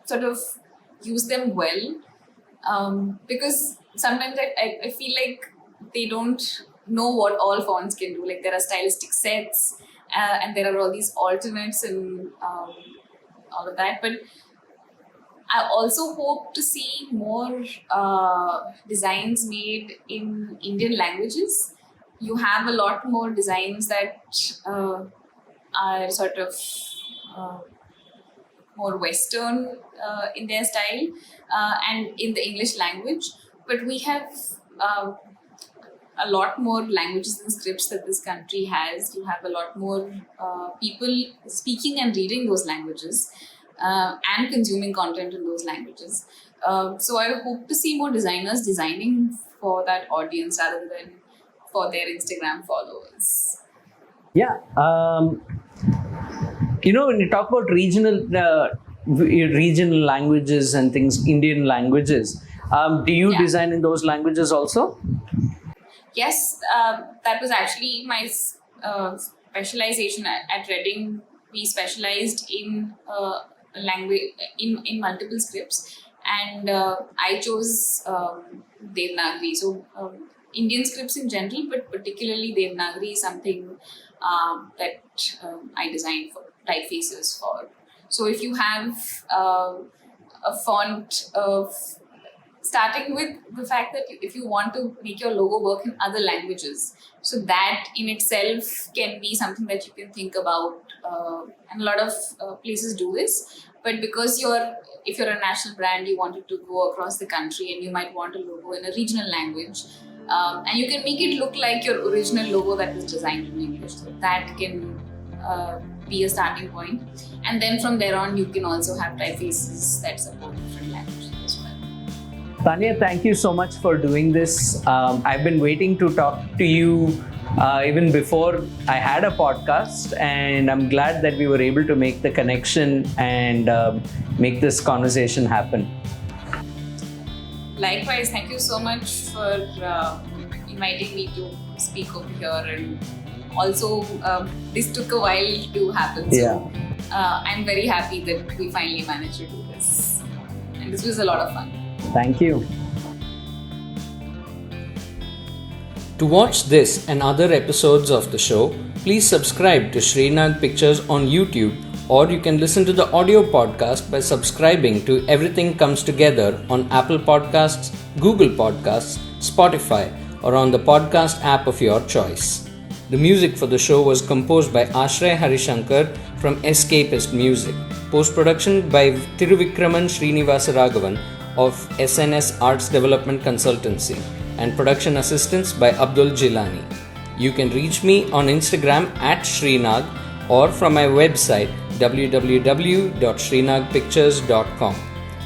sort of use them well, because sometimes I feel like they don't know what all fonts can do. Like, there are stylistic sets and there are all these alternates and all of that. But I also hope to see more designs made in Indian languages. You have a lot more designs that are sort of uh, more Western in their style and in the English language. But we have uh, a lot more languages and scripts that this country has. You have a lot more people speaking and reading those languages and consuming content in those languages. So I hope to see more designers designing for that audience rather than for their Instagram followers. Yeah. When you talk about regional languages and things, Indian languages, do you Yeah. design in those languages also? Yes, that was actually my specialization at Reading. We specialized in language in multiple scripts, and I chose Devanagari. So Indian scripts in general, but particularly Devanagari is something that I designed for typefaces for. So if you have a font of starting with the fact that if you want to make your logo work in other languages, so that in itself can be something that you can think about, and a lot of places do this. But because if you're a national brand, you wanted to go across the country and you might want a logo in a regional language, and you can make it look like your original logo that was designed in English. So that can be a starting point, and then from there on you can also have typefaces that support different languages as well. Tanya, thank you so much for doing this. I've been waiting to talk to you even before I had a podcast, and I'm glad that we were able to make the connection and make this conversation happen. Likewise, thank you so much for inviting me to speak over here, and also this took a while to happen. So I'm very happy that we finally managed to do this, and this was a lot of fun. Thank you. To watch this and other episodes of the show, please subscribe to Sreenag Pictures on YouTube, or you can listen to the audio podcast by subscribing to Everything Comes Together on Apple Podcasts, Google Podcasts, Spotify, or on the podcast app of your choice. The music for the show was composed by Ashray Harishankar from Escapist Music. Post-production by Thiruvikraman Srinivasaraghavan of SNS Arts Development Consultancy, and production assistance by Abdul Jeelani. You can reach me on Instagram @Sreenag or from my website www.sreenagpictures.com.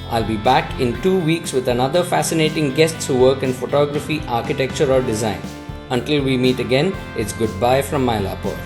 I'll be back in 2 weeks with another fascinating guests who work in photography, architecture or design. Until we meet again, it's goodbye from Mylapore.